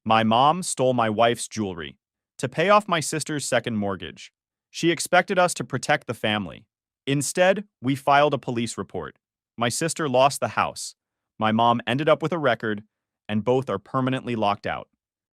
My mom stole my wife's jewelry to pay off my sister's second mortgage. She expected us to protect the family. Instead, we filed a police report. My sister lost the house. My mom ended up with a record, and both are permanently locked out.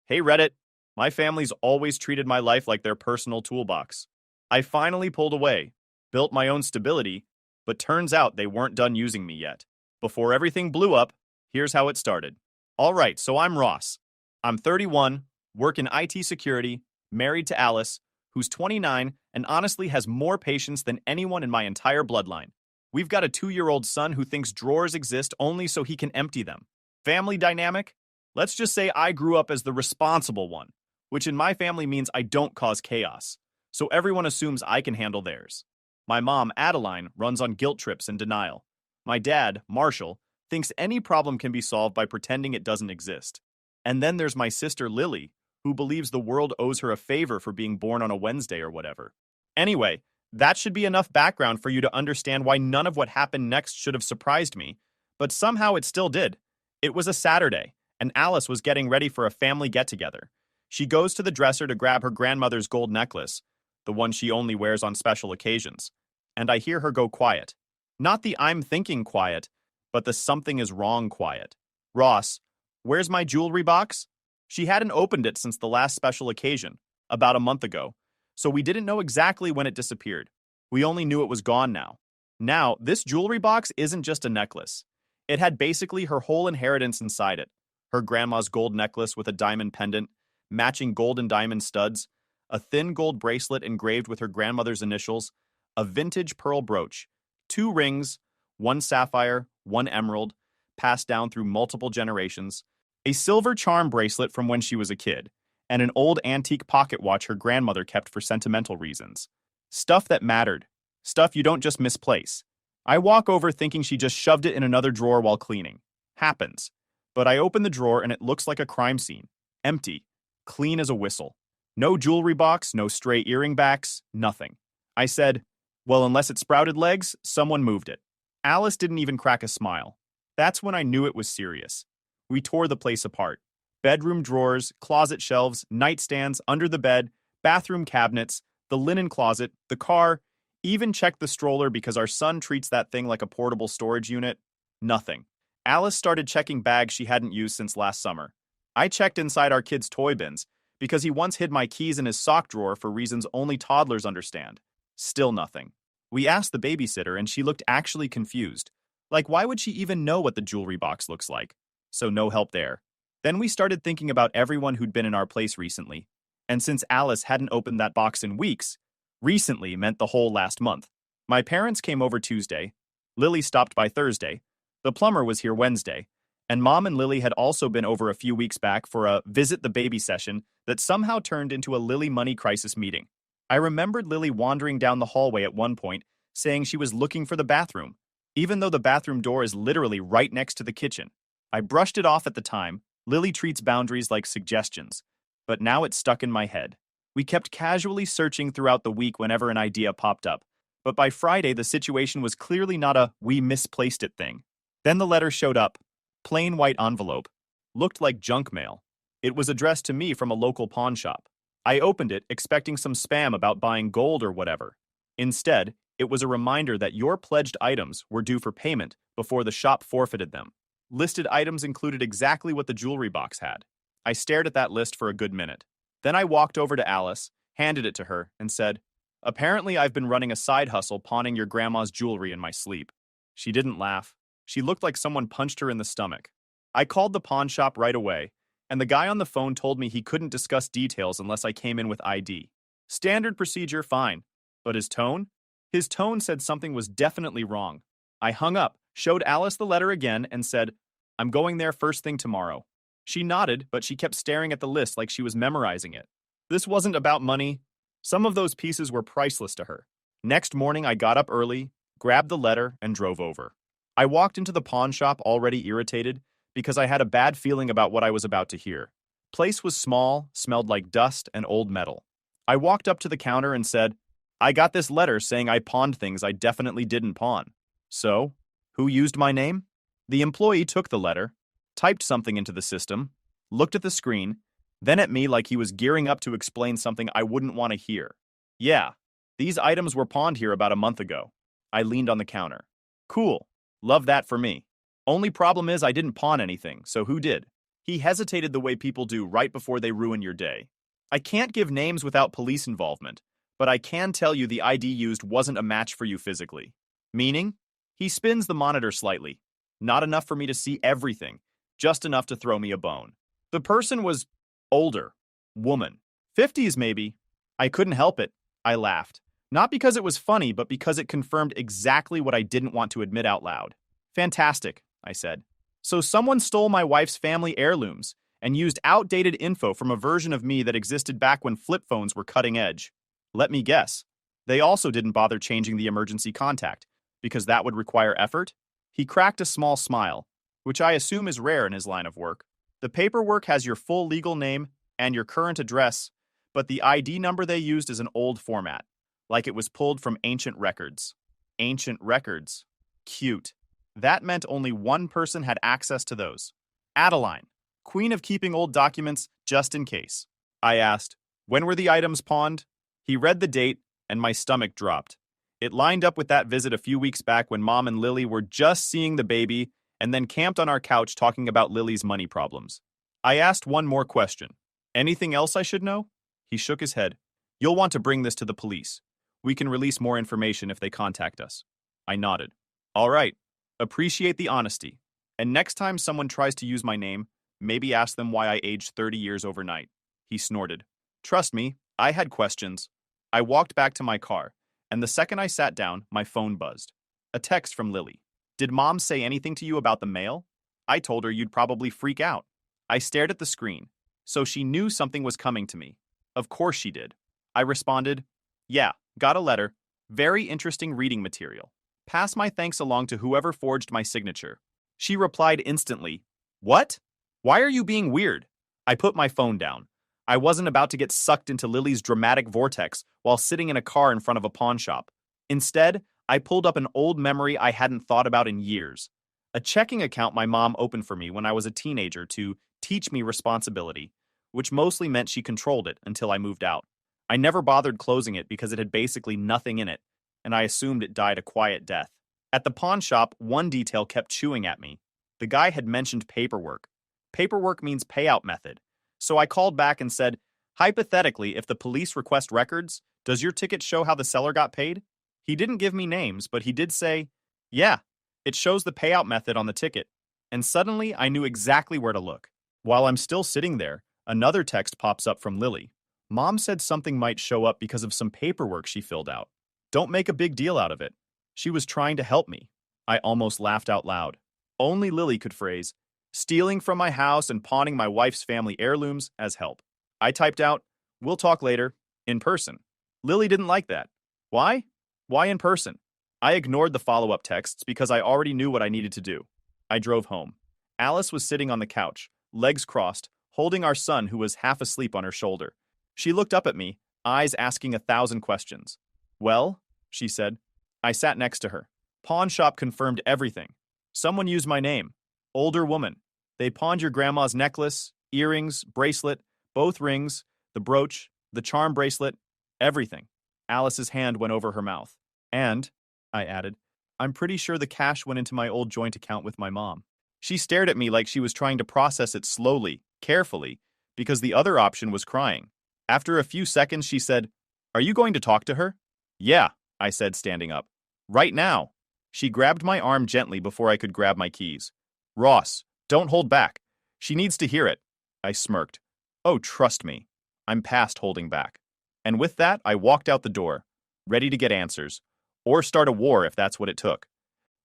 Hey Reddit, my family's always treated my life like their personal toolbox. I finally pulled away, built my own stability, but turns out they weren't done using me yet. Before everything blew up, here's how it started. Alright, so I'm Ross. I'm 31, work in IT security, married to Alice, who's 29 and honestly has more patience than anyone in my entire bloodline. We've got a 2-year-old son who thinks drawers exist only so he can empty them. Family dynamic? Let's just say I grew up as the responsible one, which in my family means I don't cause chaos, so everyone assumes I can handle theirs. My mom, Adeline, runs on guilt trips and denial. My dad, Marshall, thinks any problem can be solved by pretending it doesn't exist. And then there's my sister, Lily, who believes the world owes her a favor for being born on a Wednesday or whatever. Anyway, that should be enough background for you to understand why none of what happened next should have surprised me, but somehow it still did. It was a Saturday, and Alice was getting ready for a family get-together. She goes to the dresser to grab her grandmother's gold necklace, the one she only wears on special occasions, and I hear her go quiet. Not the I'm thinking quiet, but the something is wrong quiet. Ross, where's my jewelry box? She hadn't opened it since the last special occasion, about a month ago, so we didn't know exactly when it disappeared. We only knew it was gone now. Now, this jewelry box isn't just a necklace. It had basically her whole inheritance inside it. Her grandma's gold necklace with a diamond pendant, matching gold and diamond studs, a thin gold bracelet engraved with her grandmother's initials, a vintage pearl brooch, 2 rings, 1 sapphire, 1 emerald, passed down through multiple generations, a silver charm bracelet from when she was a kid, and an old antique pocket watch her grandmother kept for sentimental reasons. Stuff that mattered. Stuff you don't just misplace. I walk over thinking she just shoved it in another drawer while cleaning. Happens. But I open the drawer and it looks like a crime scene. Empty. Clean as a whistle. No jewelry box, no stray earring backs, nothing. I said, well, unless it sprouted legs, someone moved it. Alice didn't even crack a smile. That's when I knew it was serious. We tore the place apart. Bedroom drawers, closet shelves, nightstands, under the bed, bathroom cabinets, the linen closet, the car, even checked the stroller because our son treats that thing like a portable storage unit. Nothing. Alice started checking bags she hadn't used since last summer. I checked inside our kid's toy bins because he once hid my keys in his sock drawer for reasons only toddlers understand. Still nothing. We asked the babysitter and she looked actually confused. Like, why would she even know what the jewelry box looks like? So no help there. Then we started thinking about everyone who'd been in our place recently. And since Alice hadn't opened that box in weeks, recently meant the whole last month. My parents came over Tuesday. Lily stopped by Thursday. The plumber was here Wednesday. And Mom and Lily had also been over a few weeks back for a visit the baby session that somehow turned into a Lily money crisis meeting. I remembered Lily wandering down the hallway at one point, saying she was looking for the bathroom, even though the bathroom door is literally right next to the kitchen. I brushed it off at the time. Lily treats boundaries like suggestions, but now it's stuck in my head. We kept casually searching throughout the week whenever an idea popped up, but by Friday the situation was clearly not a we misplaced it thing. Then the letter showed up, plain white envelope, looked like junk mail. It was addressed to me from a local pawn shop. I opened it expecting some spam about buying gold or whatever. Instead, it was a reminder that your pledged items were due for payment before the shop forfeited them. Listed items included exactly what the jewelry box had. I stared at that list for a good minute. Then I walked over to Alice, handed it to her, and said, apparently I've been running a side hustle pawning your grandma's jewelry in my sleep. She didn't laugh. She looked like someone punched her in the stomach. I called the pawn shop right away, and the guy on the phone told me he couldn't discuss details unless I came in with ID. Standard procedure, fine. But his tone? His tone said something was definitely wrong. I hung up, showed Alice the letter again, and said, I'm going there first thing tomorrow. She nodded, but she kept staring at the list like she was memorizing it. This wasn't about money. Some of those pieces were priceless to her. Next morning, I got up early, grabbed the letter, and drove over. I walked into the pawn shop already irritated because I had a bad feeling about what I was about to hear. Place was small, smelled like dust and old metal. I walked up to the counter and said, I got this letter saying I pawned things I definitely didn't pawn. So, who used my name? The employee took the letter, typed something into the system, looked at the screen, then at me like he was gearing up to explain something I wouldn't want to hear. Yeah, these items were pawned here about a month ago. I leaned on the counter. Cool. Love that for me. Only problem is I didn't pawn anything, so who did? He hesitated the way people do right before they ruin your day. I can't give names without police involvement, but I can tell you the ID used wasn't a match for you physically. Meaning? He spins the monitor slightly. Not enough for me to see everything, just enough to throw me a bone. The person was older. Woman. 50s maybe. I couldn't help it. I laughed. Not because it was funny, but because it confirmed exactly what I didn't want to admit out loud. Fantastic, I said. So someone stole my wife's family heirlooms and used outdated info from a version of me that existed back when flip phones were cutting edge. Let me guess. They also didn't bother changing the emergency contact, because that would require effort? He cracked a small smile, which I assume is rare in his line of work. The paperwork has your full legal name and your current address, but the ID number they used is an old format, like it was pulled from ancient records. Ancient records. Cute. That meant only one person had access to those. Adeline, queen of keeping old documents just in case. I asked, when were the items pawned? He read the date, and my stomach dropped. It lined up with that visit a few weeks back when Mom and Lily were just seeing the baby and then camped on our couch talking about Lily's money problems. I asked one more question. Anything else I should know? He shook his head. You'll want to bring this to the police. We can release more information if they contact us. I nodded. All right. Appreciate the honesty. And next time someone tries to use my name, maybe ask them why I aged 30 years overnight. He snorted. Trust me, I had questions. I walked back to my car, and the second I sat down, my phone buzzed. A text from Lily. Did Mom say anything to you about the mail? I told her you'd probably freak out. I stared at the screen. So she knew something was coming to me. Of course she did. I responded, yeah, got a letter. Very interesting reading material. Pass my thanks along to whoever forged my signature. She replied instantly, what? Why are you being weird? I put my phone down. I wasn't about to get sucked into Lily's dramatic vortex while sitting in a car in front of a pawn shop. Instead, I pulled up an old memory I hadn't thought about in years. A checking account my mom opened for me when I was a teenager to teach me responsibility, which mostly meant she controlled it until I moved out. I never bothered closing it because it had basically nothing in it, and I assumed it died a quiet death. At the pawn shop, one detail kept chewing at me. The guy had mentioned paperwork. Paperwork means payout method. So I called back and said, hypothetically, if the police request records, does your ticket show how the seller got paid? He didn't give me names, but he did say, yeah, it shows the payout method on the ticket. And suddenly, I knew exactly where to look. While I'm still sitting there, another text pops up from Lily. Mom said something might show up because of some paperwork she filled out. Don't make a big deal out of it. She was trying to help me. I almost laughed out loud. Only Lily could phrase, stealing from my house and pawning my wife's family heirlooms as help. I typed out, we'll talk later, in person. Lily didn't like that. Why? Why in person? I ignored the follow-up texts because I already knew what I needed to do. I drove home. Alice was sitting on the couch, legs crossed, holding our son who was half asleep on her shoulder. She looked up at me, eyes asking 1,000 questions. Well, she said. I sat next to her. Pawn shop confirmed everything. Someone used my name. Older woman. They pawned your grandma's necklace, earrings, bracelet, both rings, the brooch, the charm bracelet, everything. Alice's hand went over her mouth. And, I added, I'm pretty sure the cash went into my old joint account with my mom. She stared at me like she was trying to process it slowly, carefully, because the other option was crying. After a few seconds, she said, Are you going to talk to her? Yeah, I said, standing up. Right now. She grabbed my arm gently before I could grab my keys. Ross, don't hold back. She needs to hear it. I smirked. Oh, trust me. I'm past holding back. And with that, I walked out the door, ready to get answers, or start a war if that's what it took.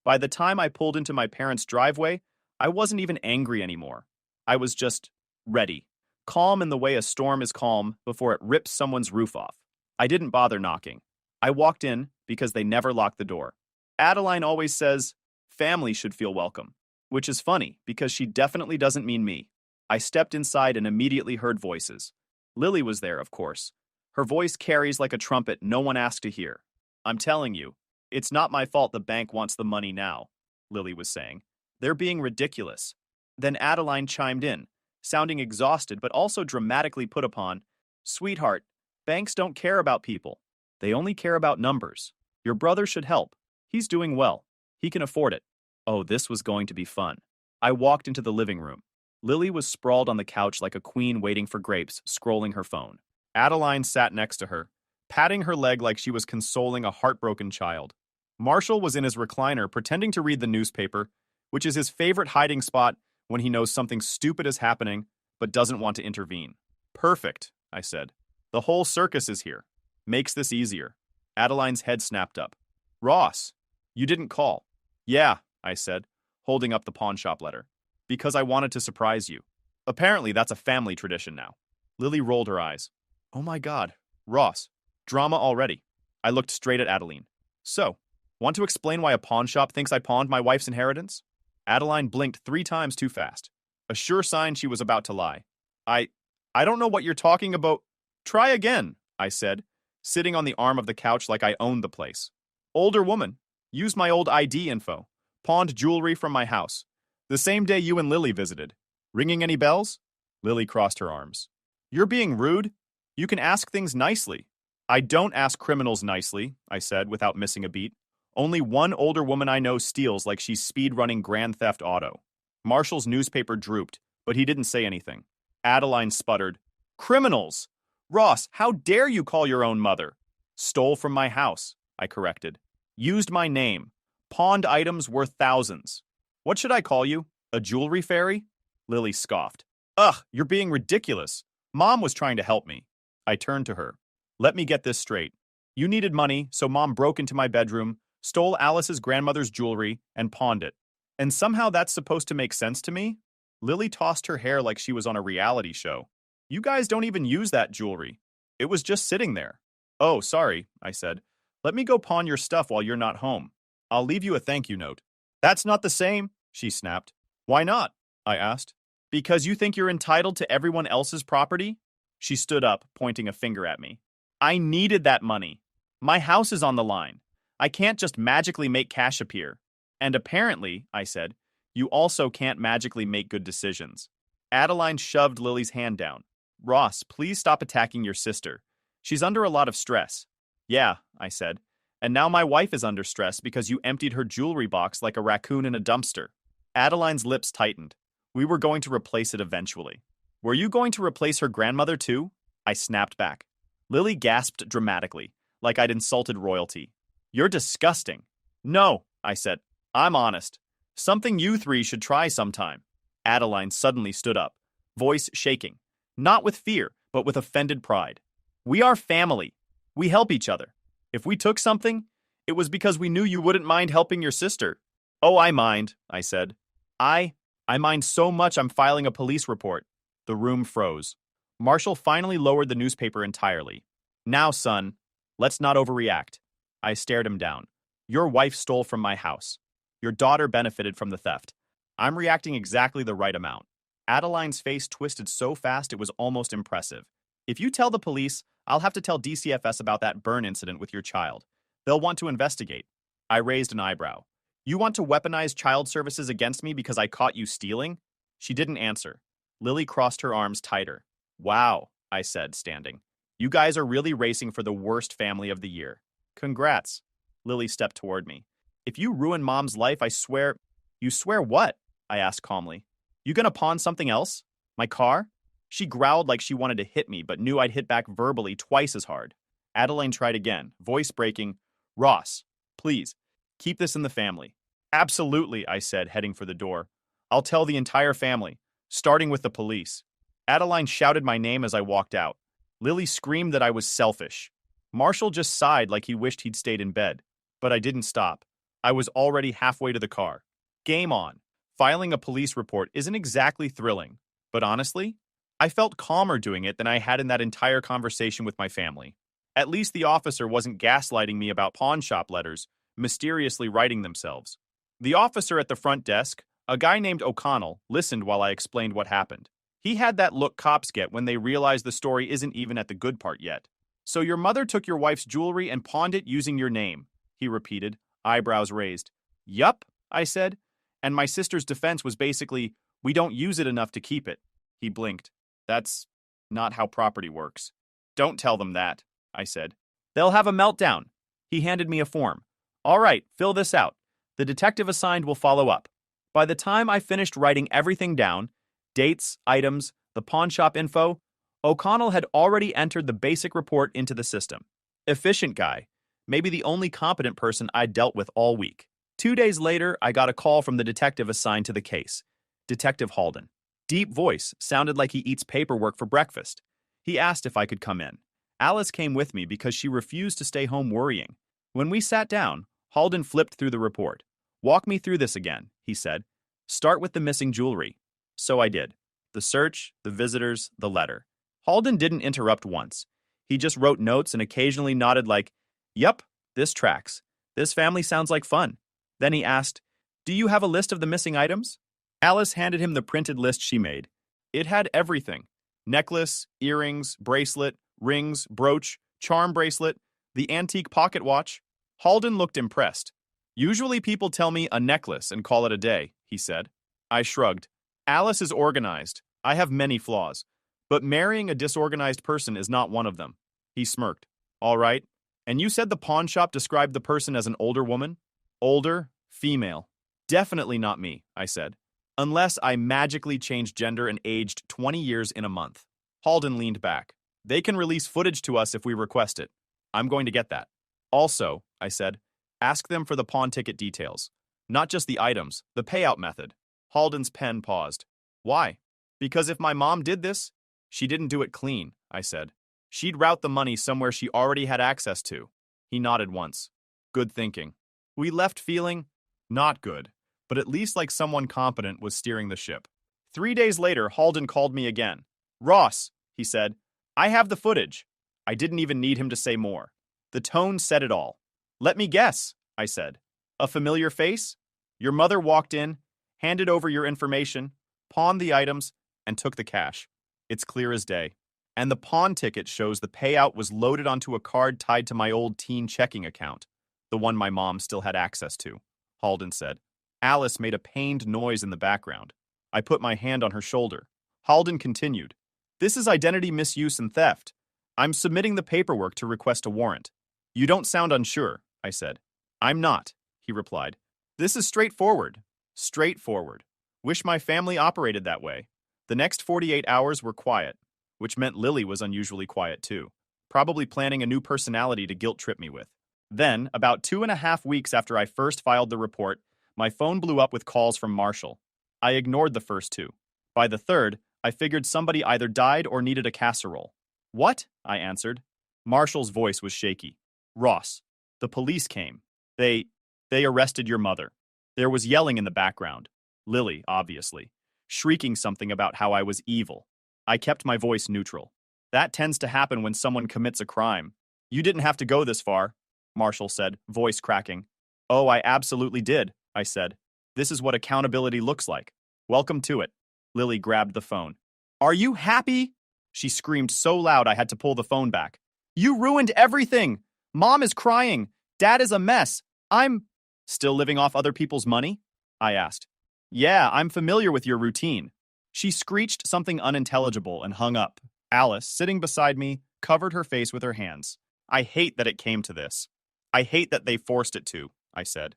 By the time I pulled into my parents' driveway, I wasn't even angry anymore. I was just ready. Calm in the way a storm is calm before it rips someone's roof off. I didn't bother knocking. I walked in because they never locked the door. Adeline always says, family should feel welcome, which is funny because she definitely doesn't mean me. I stepped inside and immediately heard voices. Lily was there, of course. Her voice carries like a trumpet no one asked to hear. I'm telling you, it's not my fault the bank wants the money now, Lily was saying. They're being ridiculous. Then Adeline chimed in, sounding exhausted but also dramatically put upon. Sweetheart, banks don't care about people. They only care about numbers. Your brother should help. He's doing well. He can afford it. Oh, this was going to be fun. I walked into the living room. Lily was sprawled on the couch like a queen waiting for grapes, scrolling her phone. Adeline sat next to her, patting her leg like she was consoling a heartbroken child. Marshall was in his recliner pretending to read the newspaper, which is his favorite hiding spot when he knows something stupid is happening but doesn't want to intervene. Perfect, I said. The whole circus is here. Makes this easier. Adeline's head snapped up. Ross, you didn't call. Yeah, I said, holding up the pawnshop letter. Because I wanted to surprise you. Apparently that's a family tradition now. Lily rolled her eyes. Oh my God, Ross, drama already. I looked straight at Adeline. So, want to explain why a pawnshop thinks I pawned my wife's inheritance? Adeline blinked 3 times too fast. A sure sign she was about to lie. I don't know what you're talking about. Try again, I said, sitting on the arm of the couch like I owned the place. Older woman, used my old ID info, pawned jewelry from my house. The same day you and Lily visited. Ringing any bells? Lily crossed her arms. You're being rude. You can ask things nicely. I don't ask criminals nicely, I said without missing a beat. Only one older woman I know steals like she's speed-running Grand Theft Auto. Marshall's newspaper drooped, but he didn't say anything. Adeline sputtered. Criminals! Ross, how dare you call your own mother? Stole from my house, I corrected. Used my name. Pawned items worth thousands. What should I call you? A jewelry fairy? Lily scoffed. Ugh, you're being ridiculous. Mom was trying to help me. I turned to her. Let me get this straight. You needed money, so Mom broke into my bedroom, stole Alice's grandmother's jewelry, and pawned it. And somehow that's supposed to make sense to me? Lily tossed her hair like she was on a reality show. You guys don't even use that jewelry. It was just sitting there. Oh, sorry, I said. Let me go pawn your stuff while you're not home. I'll leave you a thank you note. That's not the same, she snapped. Why not? I asked. Because you think you're entitled to everyone else's property? She stood up, pointing a finger at me. I needed that money. My house is on the line. I can't just magically make cash appear. And apparently, I said, you also can't magically make good decisions. Adeline shoved Lily's hand down. Ross, please stop attacking your sister. She's under a lot of stress. Yeah, I said. And now my wife is under stress because you emptied her jewelry box like a raccoon in a dumpster. Adeline's lips tightened. We were going to replace it eventually. Were you going to replace her grandmother too? I snapped back. Lily gasped dramatically, like I'd insulted royalty. You're disgusting. No, I said. I'm honest. Something you 3 should try sometime. Adeline suddenly stood up, voice shaking. Not with fear, but with offended pride. We are family. We help each other. If we took something, it was because we knew you wouldn't mind helping your sister. Oh, I mind, I said. I mind so much I'm filing a police report. The room froze. Marshall finally lowered the newspaper entirely. Now, son, let's not overreact. I stared him down. Your wife stole from my house. Your daughter benefited from the theft. I'm reacting exactly the right amount. Adeline's face twisted so fast it was almost impressive. If you tell the police, I'll have to tell DCFS about that burn incident with your child. They'll want to investigate. I raised an eyebrow. You want to weaponize child services against me because I caught you stealing? She didn't answer. Lily crossed her arms tighter. Wow, I said, standing. You guys are really racing for the worst family of the year. Congrats. Lily stepped toward me. If you ruin Mom's life, I swear... You swear what? I asked calmly. You gonna pawn something else? My car? She growled like she wanted to hit me, but knew I'd hit back verbally twice as hard. Adeline tried again, voice breaking. Ross, please, keep this in the family. Absolutely, I said, heading for the door. I'll tell the entire family, starting with the police. Adeline shouted my name as I walked out. Lily screamed that I was selfish. Marshall just sighed like he wished he'd stayed in bed. But I didn't stop. I was already halfway to the car. Game on. Filing a police report isn't exactly thrilling, but honestly, I felt calmer doing it than I had in that entire conversation with my family. At least the officer wasn't gaslighting me about pawnshop letters, mysteriously writing themselves. The officer at the front desk, a guy named O'Connell, listened while I explained what happened. He had that look cops get when they realize the story isn't even at the good part yet. So your mother took your wife's jewelry and pawned it using your name, he repeated, eyebrows raised. Yup, I said. And my sister's defense was basically, we don't use it enough to keep it. He blinked. That's not how property works. Don't tell them that, I said. They'll have a meltdown. He handed me a form. All right, fill this out. The detective assigned will follow up. By the time I finished writing everything down, dates, items, the pawnshop info, O'Connell had already entered the basic report into the system. Efficient guy. Maybe the only competent person I'd dealt with all week. 2 days later, I got a call from the detective assigned to the case, Detective Halden. Deep voice, sounded like he eats paperwork for breakfast. He asked if I could come in. Alice came with me because she refused to stay home worrying. When we sat down, Halden flipped through the report. Walk me through this again, he said. Start with the missing jewelry. So I did. The search, the visitors, the letter. Halden didn't interrupt once. He just wrote notes and occasionally nodded like, Yup, this tracks. This family sounds like fun. Then he asked, Do you have a list of the missing items? Alice handed him the printed list she made. It had everything. Necklace, earrings, bracelet, rings, brooch, charm bracelet, the antique pocket watch. Halden looked impressed. Usually people tell me a necklace and call it a day, he said. I shrugged. Alice is organized. I have many flaws. But marrying a disorganized person is not one of them. He smirked. All right. And you said the pawn shop described the person as an older woman? Older, female. Definitely not me, I said. Unless I magically changed gender and aged 20 years in a month. Halden leaned back. They can release footage to us if we request it. I'm going to get that. Also, I said, ask them for the pawn ticket details. Not just the items, the payout method. Halden's pen paused. Why? Because if my mom did this, she didn't do it clean, I said. She'd route the money somewhere she already had access to. He nodded once. Good thinking. We left feeling not good, but at least like someone competent was steering the ship. 3 days later, Halden called me again. Ross, he said, I have the footage. I didn't even need him to say more. The tone said it all. Let me guess, I said. A familiar face? Your mother walked in, handed over your information, pawned the items, and took the cash. It's clear as day. And the pawn ticket shows the payout was loaded onto a card tied to my old teen checking account, the one my mom still had access to, Halden said. Alice made a pained noise in the background. I put my hand on her shoulder. Halden continued. This is identity misuse and theft. I'm submitting the paperwork to request a warrant. You don't sound unsure, I said. I'm not, he replied. This is straightforward. Straightforward. Wish my family operated that way. The next 48 hours were quiet, which meant Lily was unusually quiet too, probably planning a new personality to guilt-trip me with. Then, about 2.5 weeks after I first filed the report, my phone blew up with calls from Marshall. I ignored the first two. By the third, I figured somebody either died or needed a casserole. What? I answered. Marshall's voice was shaky. Ross, the police came. They arrested your mother. There was yelling in the background. Lily, obviously, shrieking something about how I was evil. I kept my voice neutral. That tends to happen when someone commits a crime. You didn't have to go this far, Marshall said, voice cracking. Oh, I absolutely did, I said. This is what accountability looks like. Welcome to it. Lily grabbed the phone. Are you happy? She screamed so loud I had to pull the phone back. You ruined everything! Mom is crying. Dad is a mess. I'm still living off other people's money? I asked. Yeah, I'm familiar with your routine. She screeched something unintelligible and hung up. Alice, sitting beside me, covered her face with her hands. I hate that it came to this. I hate that they forced it to, I said.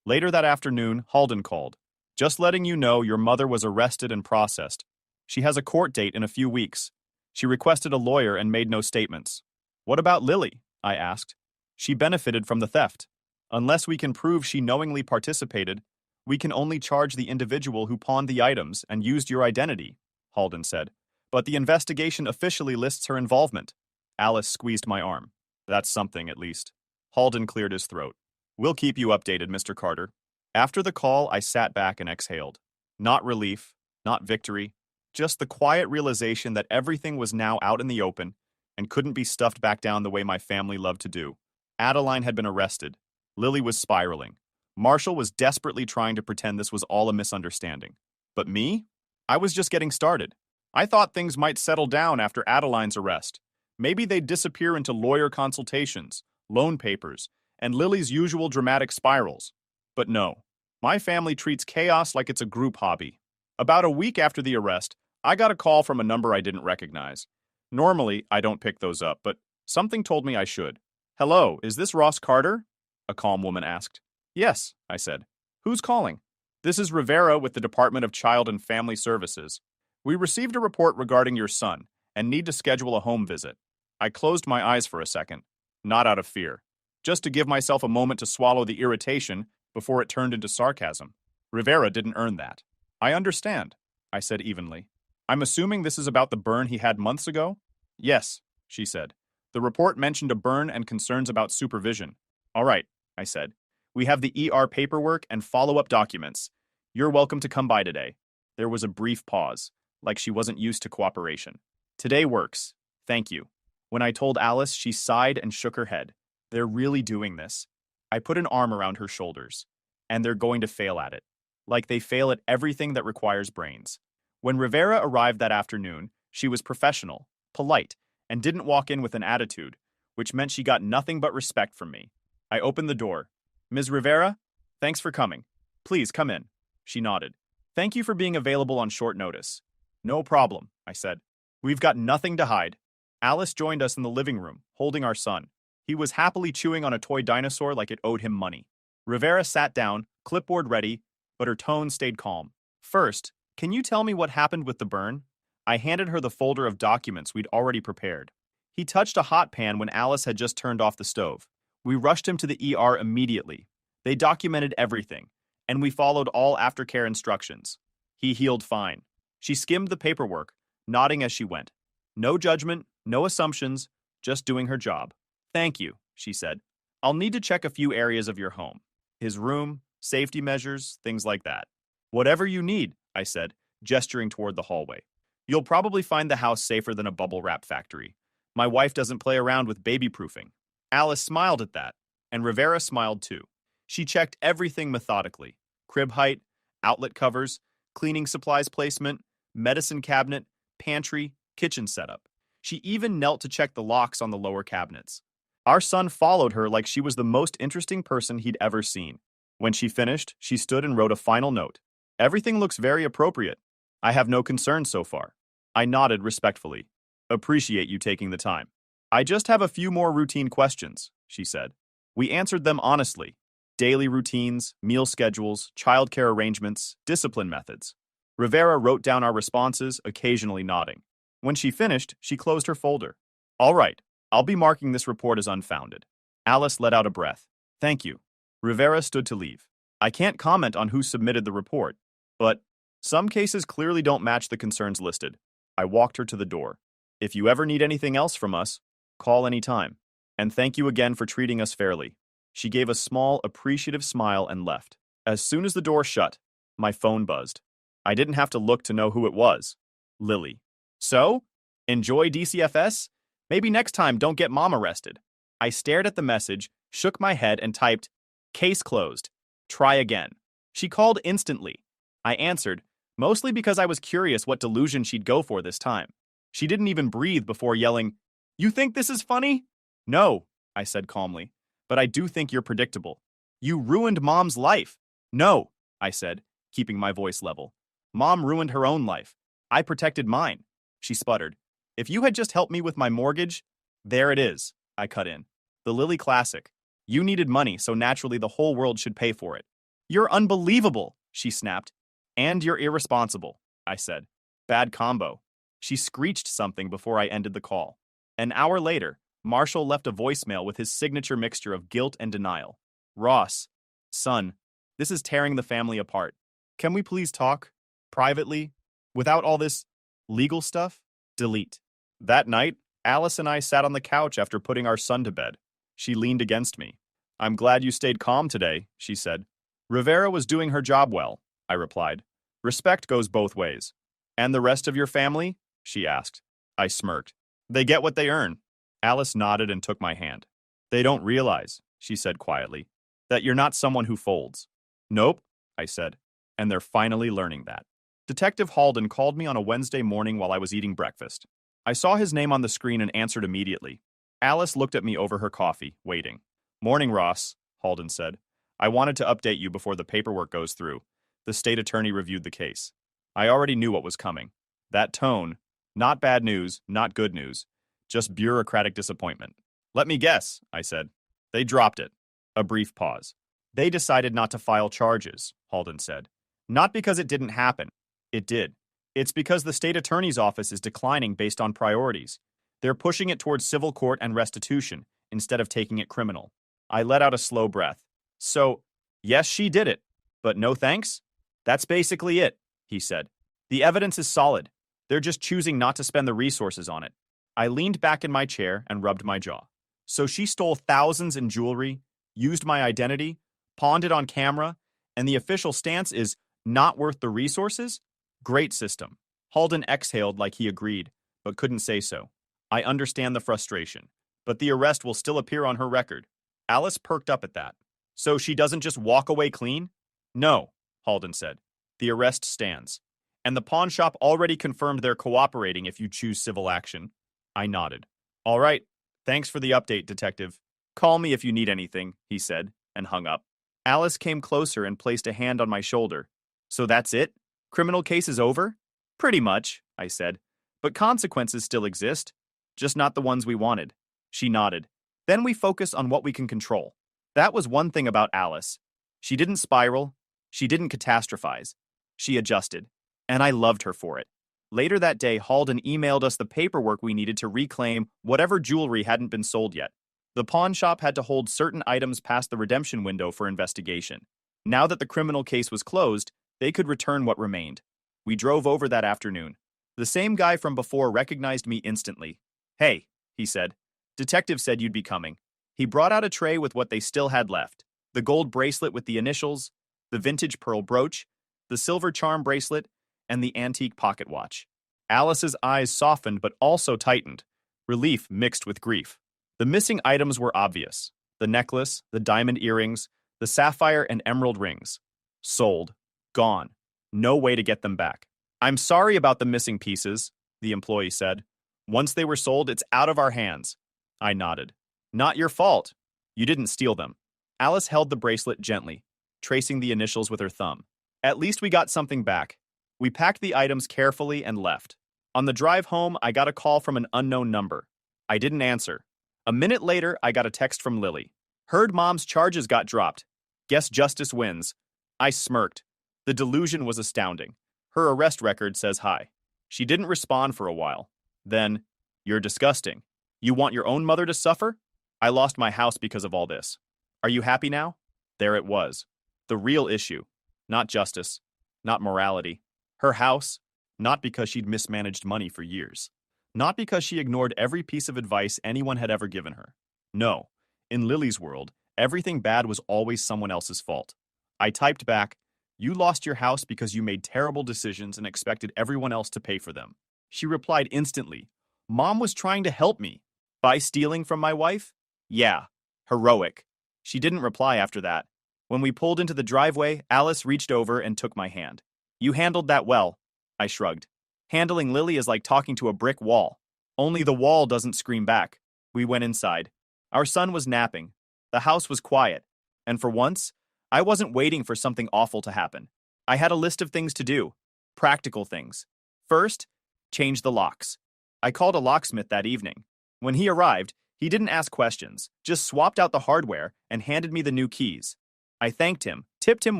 Later that afternoon, Halden called. Just letting you know your mother was arrested and processed. She has a court date in a few weeks. She requested a lawyer and made no statements. What about Lily? I asked. She benefited from the theft. Unless we can prove she knowingly participated, we can only charge the individual who pawned the items and used your identity, Halden said. But the investigation officially lists her involvement. Alice squeezed my arm. That's something, at least. Halden cleared his throat. We'll keep you updated, Mr. Carter. After the call, I sat back and exhaled. Not relief, not victory, just the quiet realization that everything was now out in the open and couldn't be stuffed back down the way my family loved to do. Adeline had been arrested. Lily was spiraling. Marshall was desperately trying to pretend this was all a misunderstanding. But me? I was just getting started. I thought things might settle down after Adeline's arrest. Maybe they'd disappear into lawyer consultations, loan papers, and Lily's usual dramatic spirals. But no. My family treats chaos like it's a group hobby. About a week after the arrest, I got a call from a number I didn't recognize. Normally, I don't pick those up, but something told me I should. Hello, is this Ross Carter? A calm woman asked. Yes, I said. Who's calling? This is Rivera with the Department of Child and Family Services. We received a report regarding your son and need to schedule a home visit. I closed my eyes for a second, not out of fear, just to give myself a moment to swallow the irritation before it turned into sarcasm. Rivera didn't earn that. I understand, I said evenly. I'm assuming this is about the burn he had months ago? Yes, she said. The report mentioned a burn and concerns about supervision. All right, I said. We have the ER paperwork and follow-up documents. You're welcome to come by today. There was a brief pause, like she wasn't used to cooperation. Today works. Thank you. When I told Alice, she sighed and shook her head. They're really doing this. I put an arm around her shoulders. And they're going to fail at it. Like they fail at everything that requires brains. When Rivera arrived that afternoon, she was professional, polite, and didn't walk in with an attitude, which meant she got nothing but respect from me. I opened the door. Ms. Rivera, thanks for coming. Please come in. She nodded. Thank you for being available on short notice. No problem, I said. We've got nothing to hide. Alice joined us in the living room, holding our son. He was happily chewing on a toy dinosaur like it owed him money. Rivera sat down, clipboard ready, but her tone stayed calm. First, can you tell me what happened with the burn? I handed her the folder of documents we'd already prepared. He touched a hot pan when Alice had just turned off the stove. We rushed him to the ER immediately. They documented everything, and we followed all aftercare instructions. He healed fine. She skimmed the paperwork, nodding as she went. No judgment, no assumptions, just doing her job. Thank you, she said. I'll need to check a few areas of your home. His room, safety measures, things like that. Whatever you need, I said, gesturing toward the hallway. You'll probably find the house safer than a bubble wrap factory. My wife doesn't play around with baby-proofing. Alice smiled at that, and Rivera smiled too. She checked everything methodically. Crib height, outlet covers, cleaning supplies placement, medicine cabinet, pantry, kitchen setup. She even knelt to check the locks on the lower cabinets. Our son followed her like she was the most interesting person he'd ever seen. When she finished, she stood and wrote a final note. Everything looks very appropriate. I have no concerns so far. I nodded respectfully. Appreciate you taking the time. I just have a few more routine questions, she said. We answered them honestly. Daily routines, meal schedules, childcare arrangements, discipline methods. Rivera wrote down our responses, occasionally nodding. When she finished, she closed her folder. All right, I'll be marking this report as unfounded. Alice let out a breath. Thank you. Rivera stood to leave. I can't comment on who submitted the report, but some cases clearly don't match the concerns listed. I walked her to the door. If you ever need anything else from us, call anytime. And thank you again for treating us fairly. She gave a small, appreciative smile and left. As soon as the door shut, my phone buzzed. I didn't have to look to know who it was. Lily. So? Enjoy DCFS? Maybe next time don't get mom arrested. I stared at the message, shook my head, and typed, Case closed. Try again. She called instantly. I answered, mostly because I was curious what delusion she'd go for this time. She didn't even breathe before yelling, You think this is funny? No, I said calmly, but I do think you're predictable. You ruined mom's life. No, I said, keeping my voice level. Mom ruined her own life. I protected mine. She sputtered. If you had just helped me with my mortgage, there it is, I cut in. The Lily classic. You needed money, so naturally the whole world should pay for it. You're unbelievable, she snapped. And you're irresponsible, I said. Bad combo. She screeched something before I ended the call. An hour later, Marshall left a voicemail with his signature mixture of guilt and denial. Ross, son, this is tearing the family apart. Can we please talk? Privately? Without all this legal stuff? Delete. That night, Alice and I sat on the couch after putting our son to bed. She leaned against me. I'm glad you stayed calm today, she said. Rivera was doing her job well, I replied. Respect goes both ways. And the rest of your family? She asked. I smirked. They get what they earn. Alice nodded and took my hand. They don't realize, she said quietly, that you're not someone who folds. Nope, I said. And they're finally learning that. Detective Halden called me on a Wednesday morning while I was eating breakfast. I saw his name on the screen and answered immediately. Alice looked at me over her coffee, waiting. Morning, Ross, Halden said. I wanted to update you before the paperwork goes through. The state attorney reviewed the case. I already knew what was coming. That tone, not bad news, not good news, just bureaucratic disappointment. Let me guess, I said. They dropped it. A brief pause. They decided not to file charges, Halden said. Not because it didn't happen. It did. It's because the state attorney's office is declining based on priorities. They're pushing it towards civil court and restitution instead of taking it criminal. I let out a slow breath. So, yes, she did it, but no thanks? That's basically it, he said. The evidence is solid. They're just choosing not to spend the resources on it. I leaned back in my chair and rubbed my jaw. So she stole thousands in jewelry, used my identity, pawned it on camera, and the official stance is not worth the resources? Great system. Halden exhaled like he agreed, but couldn't say so. I understand the frustration, but the arrest will still appear on her record. Alice perked up at that. So she doesn't just walk away clean? No, Halden said. The arrest stands. And the pawn shop already confirmed they're cooperating if you choose civil action. I nodded. All right. Thanks for the update, Detective. Call me if you need anything, he said, and hung up. Alice came closer and placed a hand on my shoulder. So that's it? Criminal case is over? Pretty much, I said. But consequences still exist, just not the ones we wanted. She nodded. Then we focus on what we can control. That was one thing about Alice. She didn't spiral. She didn't catastrophize. She adjusted. And I loved her for it. Later that day, Halden emailed us the paperwork we needed to reclaim whatever jewelry hadn't been sold yet. The pawn shop had to hold certain items past the redemption window for investigation. Now that the criminal case was closed, they could return what remained. We drove over that afternoon. The same guy from before recognized me instantly. Hey, he said. Detective said you'd be coming. He brought out a tray with what they still had left. The gold bracelet with the initials, the vintage pearl brooch, the silver charm bracelet, and the antique pocket watch. Alice's eyes softened but also tightened, relief mixed with grief. The missing items were obvious. The necklace, the diamond earrings, the sapphire and emerald rings. Sold. Gone. No way to get them back. I'm sorry about the missing pieces, the employee said. Once they were sold, it's out of our hands. I nodded. Not your fault. You didn't steal them. Alice held the bracelet gently, tracing the initials with her thumb. At least we got something back. We packed the items carefully and left. On the drive home, I got a call from an unknown number. I didn't answer. A minute later, I got a text from Lily. Heard Mom's charges got dropped. Guess justice wins. I smirked. The delusion was astounding. Her arrest record says hi. She didn't respond for a while. Then, you're disgusting. You want your own mother to suffer? I lost my house because of all this. Are you happy now? There it was. The real issue. Not justice. Not morality. Her house. Not because she'd mismanaged money for years. Not because she ignored every piece of advice anyone had ever given her. No. In Lily's world, everything bad was always someone else's fault. I typed back, you lost your house because you made terrible decisions and expected everyone else to pay for them. She replied instantly, Mom was trying to help me. By stealing from my wife? Yeah. Heroic. She didn't reply after that. When we pulled into the driveway, Alice reached over and took my hand. You handled that well. I shrugged. Handling Lily is like talking to a brick wall. Only the wall doesn't scream back. We went inside. Our son was napping. The house was quiet. And for once, I wasn't waiting for something awful to happen. I had a list of things to do. Practical things. First, change the locks. I called a locksmith that evening. When he arrived, he didn't ask questions, just swapped out the hardware and handed me the new keys. I thanked him, tipped him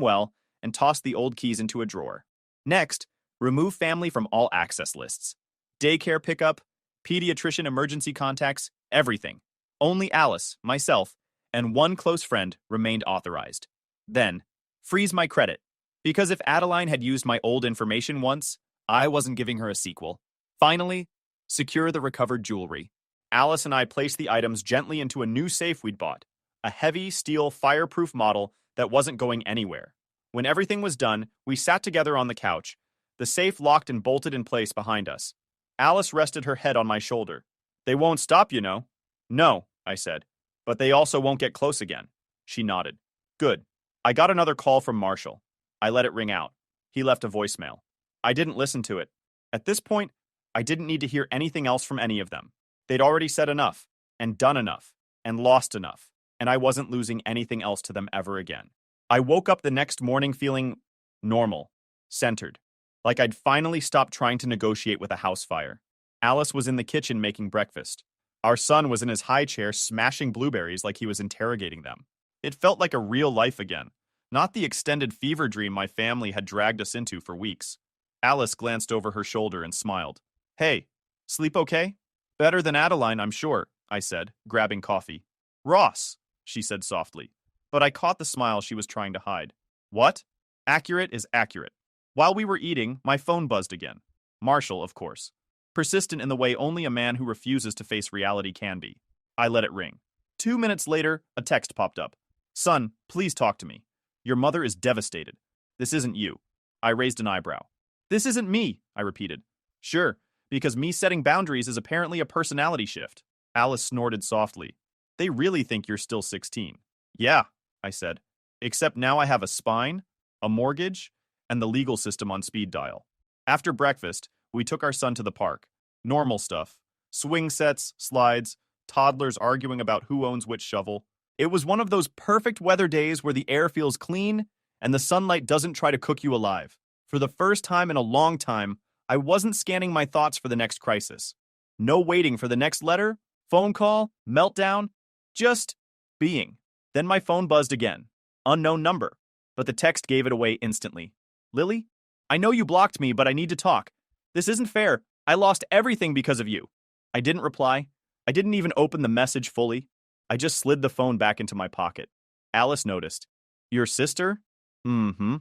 well, and tossed the old keys into a drawer. Next, remove family from all access lists. Daycare pickup, pediatrician emergency contacts, everything. Only Alice, myself, and one close friend remained authorized. Then, freeze my credit. Because if Adeline had used my old information once, I wasn't giving her a sequel. Finally, secure the recovered jewelry. Alice and I placed the items gently into a new safe we'd bought, a heavy steel fireproof model that wasn't going anywhere. When everything was done, we sat together on the couch, the safe locked and bolted in place behind us. Alice rested her head on my shoulder. They won't stop, you know. No, I said, but they also won't get close again. She nodded. Good. I got another call from Marshall. I let it ring out. He left a voicemail. I didn't listen to it. At this point, I didn't need to hear anything else from any of them. They'd already said enough, and done enough, and lost enough, and I wasn't losing anything else to them ever again. I woke up the next morning feeling normal, centered, Like I'd finally stopped trying to negotiate with a house fire. Alice was in the kitchen making breakfast. Our son was in his high chair smashing blueberries like he was interrogating them. It felt like a real life again, not the extended fever dream my family had dragged us into for weeks. Alice glanced over her shoulder and smiled. Hey, sleep okay? Better than Adeline, I'm sure, I said, grabbing coffee. Ross, she said softly, but I caught the smile she was trying to hide. What? Accurate is accurate. While we were eating, my phone buzzed again. Marshall, of course. Persistent in the way only a man who refuses to face reality can be. I let it ring. 2 minutes later, a text popped up. Son, please talk to me. Your mother is devastated. This isn't you. I raised an eyebrow. This isn't me, I repeated. Sure, because me setting boundaries is apparently a personality shift. Alice snorted softly. They really think you're still 16. Yeah, I said. Except now I have a spine, a mortgage, and the legal system on speed dial. After breakfast, we took our son to the park. Normal stuff. Swing sets, slides, toddlers arguing about who owns which shovel. It was one of those perfect weather days where the air feels clean and the sunlight doesn't try to cook you alive. For the first time in a long time, I wasn't scanning my thoughts for the next crisis. No waiting for the next letter, phone call, meltdown, just being. Then my phone buzzed again. Unknown number. But the text gave it away instantly. Lily? I know you blocked me, but I need to talk. This isn't fair. I lost everything because of you. I didn't reply. I didn't even open the message fully. I just slid the phone back into my pocket. Alice noticed. Your sister? Mm-hmm.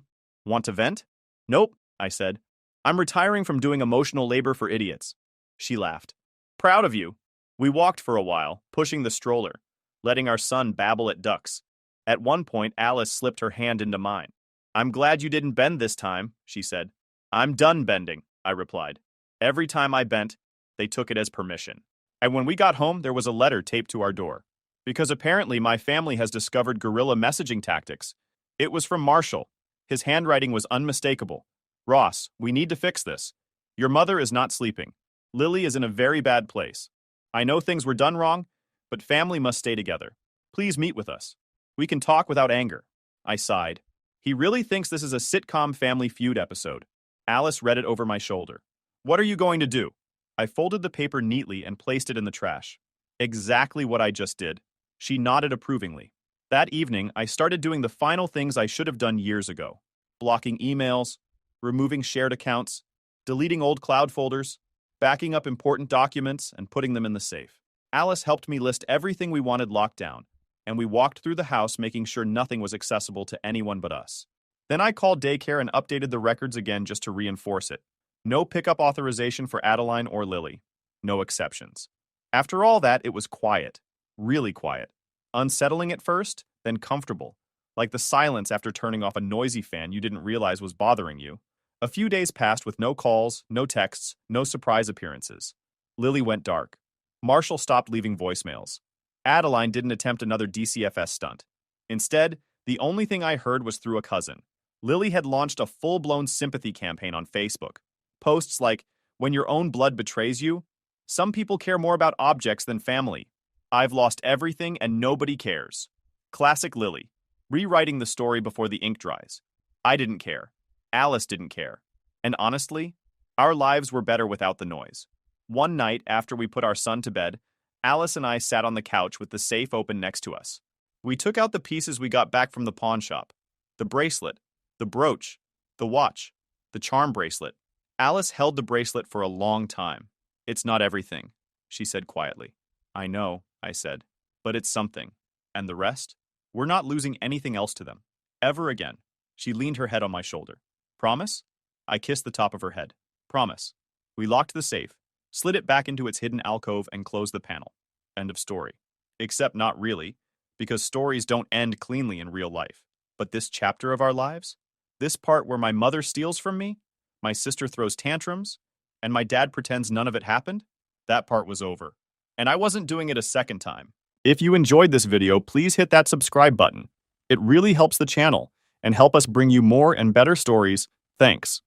Want to vent? Nope, I said. I'm retiring from doing emotional labor for idiots. She laughed. Proud of you. We walked for a while, pushing the stroller, letting our son babble at ducks. At one point, Alice slipped her hand into mine. I'm glad you didn't bend this time, she said. I'm done bending, I replied. Every time I bent, they took it as permission. And when we got home, there was a letter taped to our door. Because apparently my family has discovered guerrilla messaging tactics. It was from Marshall. His handwriting was unmistakable. Ross, we need to fix this. Your mother is not sleeping. Lily is in a very bad place. I know things were done wrong, but family must stay together. Please meet with us. We can talk without anger. I sighed. He really thinks this is a sitcom Family Feud episode. Alice read it over my shoulder. What are you going to do? I folded the paper neatly and placed it in the trash. Exactly what I just did. She nodded approvingly. That evening, I started doing the final things I should have done years ago. Blocking emails, removing shared accounts, deleting old cloud folders, backing up important documents, and putting them in the safe. Alice helped me list everything we wanted locked down, and we walked through the house making sure nothing was accessible to anyone but us. Then I called daycare and updated the records again just to reinforce it. No pickup authorization for Adeline or Lily. No exceptions. After all that, it was quiet. Really quiet. Unsettling at first, then comfortable. Like the silence after turning off a noisy fan you didn't realize was bothering you. A few days passed with no calls, no texts, no surprise appearances. Lily went dark. Marshall stopped leaving voicemails. Adeline didn't attempt another DCFS stunt. Instead, the only thing I heard was through a cousin. Lily had launched a full-blown sympathy campaign on Facebook. Posts like, when your own blood betrays you, some people care more about objects than family. I've lost everything and nobody cares. Classic Lily. Rewriting the story before the ink dries. I didn't care. Alice didn't care. And honestly, our lives were better without the noise. One night after we put our son to bed, Alice and I sat on the couch with the safe open next to us. We took out the pieces we got back from the pawn shop. The bracelet, the brooch, the watch, the charm bracelet. Alice held the bracelet for a long time. It's not everything, she said quietly. I know, I said, but it's something. And the rest? We're not losing anything else to them. Ever again. She leaned her head on my shoulder. Promise? I kissed the top of her head. Promise. We locked the safe, slid it back into its hidden alcove, and closed the panel. End of story. Except not really, because stories don't end cleanly in real life. But this chapter of our lives? This part where my mother steals from me, my sister throws tantrums, and my dad pretends none of it happened? That part was over. And I wasn't doing it a second time. If you enjoyed this video, please hit that subscribe button. It really helps the channel and help us bring you more and better stories. Thanks.